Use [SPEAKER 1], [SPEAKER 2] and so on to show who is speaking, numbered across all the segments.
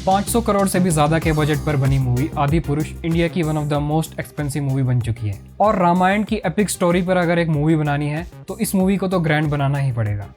[SPEAKER 1] 500 करोड़ से भी ज्यादा के बजट पर बनी मूवी आदि पुरुष इंडिया की one of the most expensive movie बन चुकी है। और रामायण की एपिक स्टोरी पर अगर एक मूवी बनानी है तो इस मूवी को तो ग्रैंड बनाना ही पड़ेगा।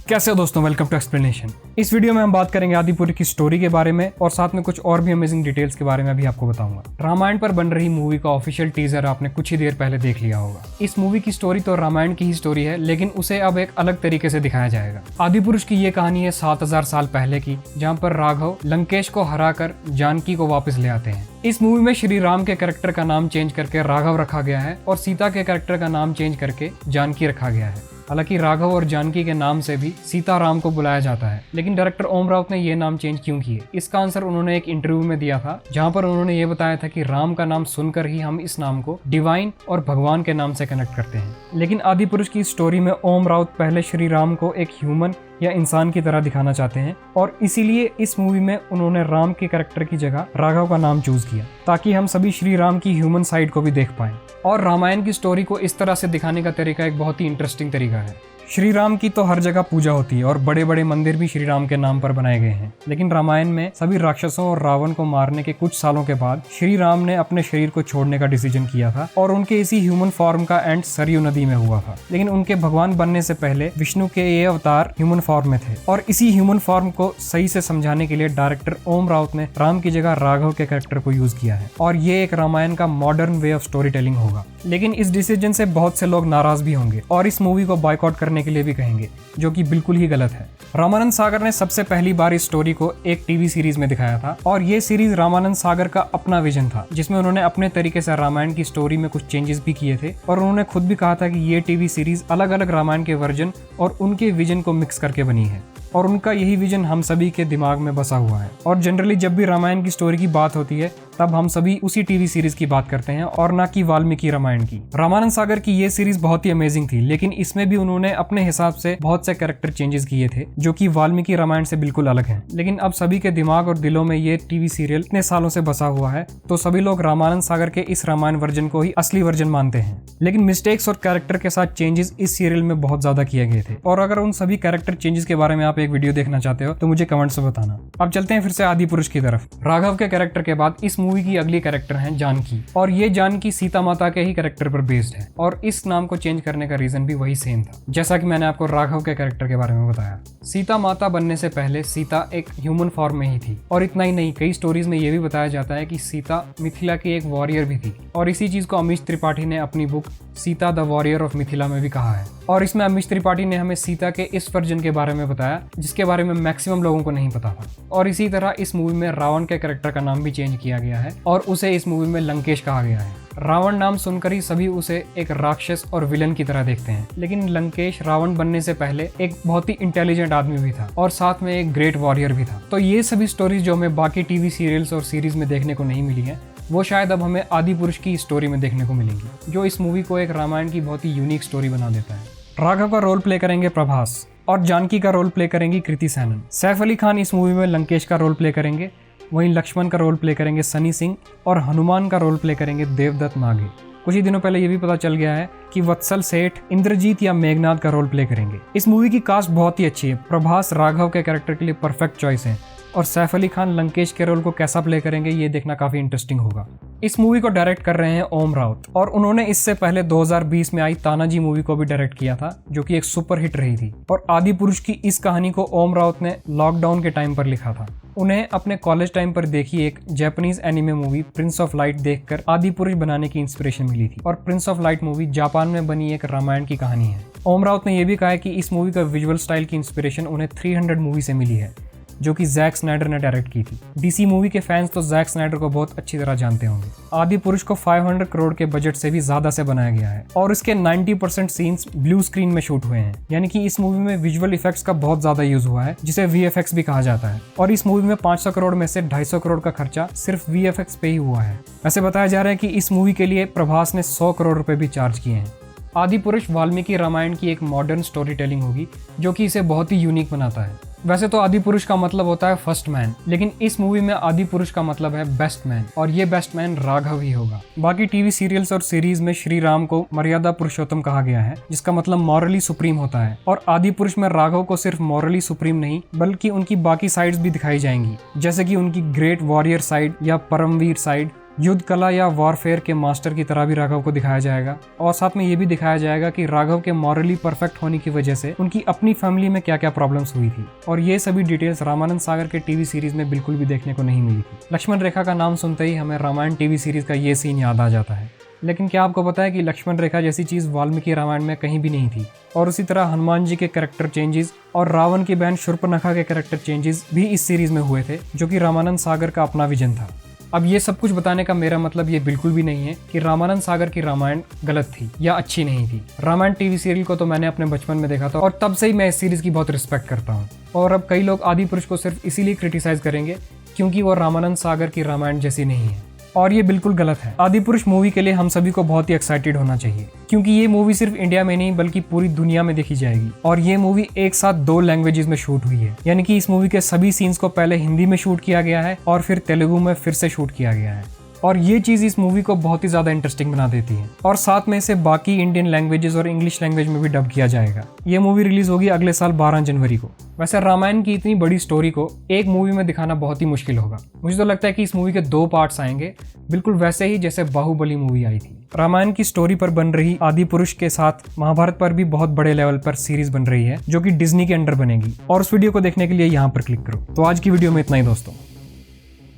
[SPEAKER 1] कैसे हो दोस्तों, वेलकम टू एक्सप्लेनेशन। इस वीडियो में हम बात करेंगे आदि पुरुष की स्टोरी के बारे में और साथ में कुछ और भी अमेजिंग डिटेल्स के बारे में भी आपको बताऊंगा। रामायण पर बन रही मूवी का ऑफिशियल टीजर आपने कुछ ही देर पहले देख लिया होगा। इस मूवी की स्टोरी तो रामायण की ही स्टोरी है, लेकिन उसे अब एक अलग तरीके से दिखाया जाएगा। आदि पुरुष की ये कहानी है 7000 साल पहले की, जहाँ पर राघव लंकेश को हराकर जानकी को वापस ले आते हैं। इस मूवी में श्री राम के कैरेक्टर का नाम चेंज करके राघव रखा गया है और सीता के कैरेक्टर का नाम चेंज करके जानकी रखा गया है। हालांकि राघव और जानकी के नाम से भी सीता राम को बुलाया जाता है, लेकिन डायरेक्टर ओम राउत ने ये नाम चेंज क्यों किए, इसका आंसर उन्होंने एक इंटरव्यू में दिया था, जहां पर उन्होंने ये बताया था कि राम का नाम सुनकर ही हम इस नाम को डिवाइन और भगवान के नाम से कनेक्ट करते हैं। लेकिन आदि पुरुष की स्टोरी में ओम राउत पहले श्री राम को एक ह्यूमन या इंसान की तरह दिखाना चाहते हैं और इसीलिए इस मूवी में उन्होंने राम के कैरेक्टर की जगह राघव का नाम चूज किया, ताकि हम सभी श्री राम की ह्यूमन साइड को भी देख पाएं। और रामायण की स्टोरी को इस तरह से दिखाने का तरीका एक बहुत ही इंटरेस्टिंग तरीका है। श्री राम की तो हर जगह पूजा होती है और बड़े बड़े मंदिर भी श्री राम के नाम पर बनाए गए हैं, लेकिन रामायण में सभी राक्षसों और रावण को मारने के कुछ सालों के बाद श्री राम ने अपने शरीर को छोड़ने का डिसीजन किया था और उनके इसी ह्यूमन फॉर्म का एंड सरयू नदी में हुआ था। लेकिन उनके भगवान बनने से पहले विष्णु के ये अवतार ह्यूमन फॉर्म में थे और इसी ह्यूमन फॉर्म को सही से समझाने के लिए डायरेक्टर ओम राउत ने राम की जगह राघव के कैरेक्टर को यूज किया है और ये एक रामायण का modern way of story telling होगा। लेकिन इस डिसीजन से बहुत से लोग नाराज भी होंगे और इस मूवी को बॉयकॉट करने के लिए भी कहेंगे, जो कि बिल्कुल ही गलत है। रामानंद सागर ने सबसे पहली बार इस स्टोरी को एक टीवी सीरीज में दिखाया था और ये सीरीज रामानंद सागर का अपना विजन था, जिसमें उन्होंने अपने तरीके से रामायण की स्टोरी में कुछ चेंजेस भी किए थे और उन्होंने खुद भी कहा था कि ये टीवी सीरीज अलग अलग रामायण के वर्जन और उनके विजन को मिक्स करके बनी है और उनका यही विजन हम सभी के दिमाग में बसा हुआ है। और जनरली जब भी रामायण की स्टोरी की बात होती है तब हम सभी उसी टीवी सीरीज की बात करते हैं और ना कि वाल्मीकि रामायण की। रामानंद सागर की ये सीरीज बहुत ही अमेजिंग थी, लेकिन इसमें भी उन्होंने अपने हिसाब से बहुत से कैरेक्टर चेंजेस किए थे जो कि वाल्मीकि रामायण से बिल्कुल अलग हैं। लेकिन अब सभी के दिमाग और दिलों में ये टीवी सीरियल इतने सालों से बसा हुआ है तो सभी लोग रामानंद सागर के इस रामायण वर्जन को ही असली वर्जन मानते हैं। लेकिन मिस्टेक्स और कैरेक्टर के साथ चेंजेस इस सीरियल में बहुत ज्यादा किए गए थे और अगर उन सभी कैरेक्टर चेंजेस के बारे में आप एक वीडियो देखना चाहते हो तो मुझे कमेंट्स में बताना। अब चलते हैं फिर से आदि पुरुष की तरफ। राघव के कैरेक्टर के बाद इस मूवी की अगली कैरेक्टर है जानकी और ये जानकी सीता माता के ही कैरेक्टर पर बेस्ड है और इस नाम को चेंज करने का रीजन भी वही सेम था, जैसा कि मैंने आपको राघव के कैरेक्टर के बारे में बताया। सीता माता बनने से पहले सीता एक ह्यूमन फॉर्म में ही थी और इतना ही नहीं, कई स्टोरीज में यह भी बताया जाता है कि सीता मिथिला की एक वॉरियर भी थी और इसी चीज को अमीश त्रिपाठी ने अपनी book Sita the warrior of Mithila में भी कहा है। और इसमें अमीश त्रिपाठी ने हमें सीता के इस वर्जन के बारे में बताया जिसके बारे में मैक्सिमम लोगों को नहीं पता था। और इसी तरह इस मूवी में रावण के कैरेक्टर का नाम भी चेंज किया गया है और उसे इस मूवी में लंकेश कहा गया है। रावण नाम सुनकर ही सभी उसे एक राक्षस और विलन की तरह देखते हैं, लेकिन लंकेश रावण बनने से पहले एक बहुत ही इंटेलिजेंट आदमी भी था और साथ में एक ग्रेट वॉरियर भी था। तो ये सभी स्टोरीज जो हमें बाकी टीवी सीरियल्स और सीरीज में देखने को नहीं मिली है, वो शायद अब हमें आदि पुरुष की स्टोरी में देखने को मिलेंगी, जो इस मूवी को एक रामायण की बहुत ही यूनिक स्टोरी बना देता है। राघव का रोल प्ले करेंगे प्रभास और जानकी का रोल प्ले करेंगी कृति सैनन। सैफ अली खान इस मूवी में लंकेश का रोल प्ले करेंगे, वहीं लक्ष्मण का रोल प्ले करेंगे सनी सिंह और हनुमान का रोल प्ले करेंगे देवदत्त माघे। कुछ ही दिनों पहले ये भी पता चल गया है कि वत्सल सेठ इंद्रजीत या मेघनाथ का रोल प्ले करेंगे। इस मूवी की कास्ट बहुत ही अच्छी है। प्रभास राघव के कैरेक्टर के लिए परफेक्ट चॉइस है और सैफ अली खान लंकेश के रोल को कैसा प्ले करेंगे ये देखना काफी इंटरेस्टिंग होगा। इस मूवी को डायरेक्ट कर रहे हैं ओम राउत और उन्होंने इससे पहले 2020 में आई तानाजी मूवी को भी डायरेक्ट किया था, जो कि एक सुपर हिट रही थी। और आदि पुरुष की इस कहानी को ओम राउत ने लॉकडाउन के टाइम पर लिखा था। उन्हें अपने कॉलेज टाइम पर देखी एक Japanese anime movie Prince of light देखकर आदि पुरुष बनाने की इंस्पिरेशन मिली थी और Prince of light movie Japan में बनी एक रामायण की कहानी है। ओम राउत ने यह भी कहा है कि इस मूवी का विजुअल स्टाइल की इंस्पिरेशन उन्हें 300 मूवी से मिली है, जो कि जैक स्नाइडर ने डायरेक्ट की थी। डीसी मूवी के फैंस तो जैक स्नाइडर को बहुत अच्छी तरह जानते होंगे। आदि पुरुष को 500 करोड़ के बजट से भी ज्यादा से बनाया गया है और इसके 90% सीन्स ब्लू स्क्रीन में शूट हुए हैं, यानी कि इस मूवी में विजुअल इफेक्ट्स का बहुत ज्यादा यूज हुआ है, जिसे VFX भी कहा जाता है। और इस मूवी में 500 करोड़ में से 250 करोड़ का खर्चा सिर्फ VFX पे ही हुआ है। वैसे बताया जा रहा है कि इस मूवी के लिए प्रभास ने 100 करोड़ रुपए भी चार्ज किए हैं। आदि पुरुष वाल्मीकि रामायण की एक मॉडर्न स्टोरी टेलिंग होगी, जो कि इसे बहुत ही यूनिक बनाता है। वैसे तो आदि पुरुष का मतलब होता है फर्स्ट मैन, लेकिन इस मूवी में आदि पुरुष का मतलब है बेस्ट मैन, और ये बेस्ट मैन राघव ही होगा। बाकी टीवी सीरियल्स और सीरीज में श्री राम को मर्यादा पुरुषोत्तम कहा गया है, जिसका मतलब मॉरली सुप्रीम होता है, और आदि पुरुष में राघव को सिर्फ मॉरली सुप्रीम नहीं बल्कि उनकी बाकी साइड्स भी दिखाई जाएंगी, जैसे कि उनकी ग्रेट वॉरियर साइड या परमवीर साइड, युद्ध कला या वॉरफेयर के मास्टर की तरह भी राघव को दिखाया जाएगा। और साथ में ये भी दिखाया जाएगा कि राघव के मॉरली परफेक्ट होने की वजह से उनकी अपनी फैमिली में क्या क्या प्रॉब्लम्स हुई थी, और ये सभी डिटेल्स रामानंद सागर के टीवी सीरीज में बिल्कुल भी देखने को नहीं मिली थी। लक्ष्मण रेखा का नाम सुनते ही हमें रामायण टीवी सीरीज का ये सीन याद आ जाता है, लेकिन क्या आपको पता है कि लक्ष्मण रेखा जैसी चीज वाल्मीकि रामायण में कहीं भी नहीं थी। और उसी तरह हनुमान जी के कैरेक्टर चेंजेस और रावण की बहन शूर्पणखा के कैरेक्टर चेंजेस भी इस सीरीज में हुए थे, जो कि रामानंद सागर का अपना विजन था। अब ये सब कुछ बताने का मेरा मतलब ये बिल्कुल भी नहीं है कि रामानंद सागर की रामायण गलत थी या अच्छी नहीं थी। रामायण टीवी सीरियल को तो मैंने अपने बचपन में देखा था, और तब से ही मैं इस सीरीज की बहुत रिस्पेक्ट करता हूँ। और अब कई लोग आदि पुरुष को सिर्फ इसीलिए क्रिटिसाइज करेंगे क्योंकि वो रामानंद सागर की रामायण जैसी नहीं है, और ये बिल्कुल गलत है। आदि पुरुष मूवी के लिए हम सभी को बहुत ही एक्साइटेड होना चाहिए, क्योंकि ये मूवी सिर्फ इंडिया में नहीं बल्कि पूरी दुनिया में देखी जाएगी। और ये मूवी एक साथ 2 लैंग्वेजेस में शूट हुई है, यानी कि इस मूवी के सभी सीन्स को पहले हिंदी में शूट किया गया है और फिर तेलुगु में फिर से शूट किया गया है। और ये चीज़ इस मूवी को बहुत ही ज़्यादा इंटरेस्टिंग बना देती है। और साथ में इसे बाकी इंडियन लैंग्वेजेस और इंग्लिश लैंग्वेज में भी डब किया जाएगा। ये मूवी रिलीज होगी अगले साल 12 जनवरी को। वैसे रामायण की इतनी बड़ी स्टोरी को एक मूवी में दिखाना बहुत ही मुश्किल होगा। मुझे तो लगता है कि इस मूवी के 2 पार्ट्स आएंगे, बिल्कुल वैसे ही जैसे बाहुबली मूवी आई थी। रामायण की स्टोरी पर बन रही आदि पुरुष के साथ महाभारत पर भी बहुत बड़े लेवल पर सीरीज बन रही है, जो कि डिज्नी के अंडर बनेगी। और उस वीडियो को देखने के लिए यहाँ पर क्लिक करो। तो आज की वीडियो में इतना ही दोस्तों।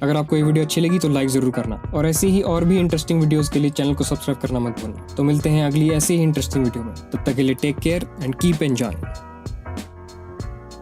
[SPEAKER 1] अगर आपको ये वीडियो अच्छी लगी तो लाइक जरूर करना, और ऐसी ही और भी इंटरेस्टिंग वीडियोस के लिए चैनल को सब्सक्राइब करना मत भूलना। तो मिलते हैं अगली ऐसी ही इंटरेस्टिंग वीडियो में, तब तक के लिए take care and keep enjoy.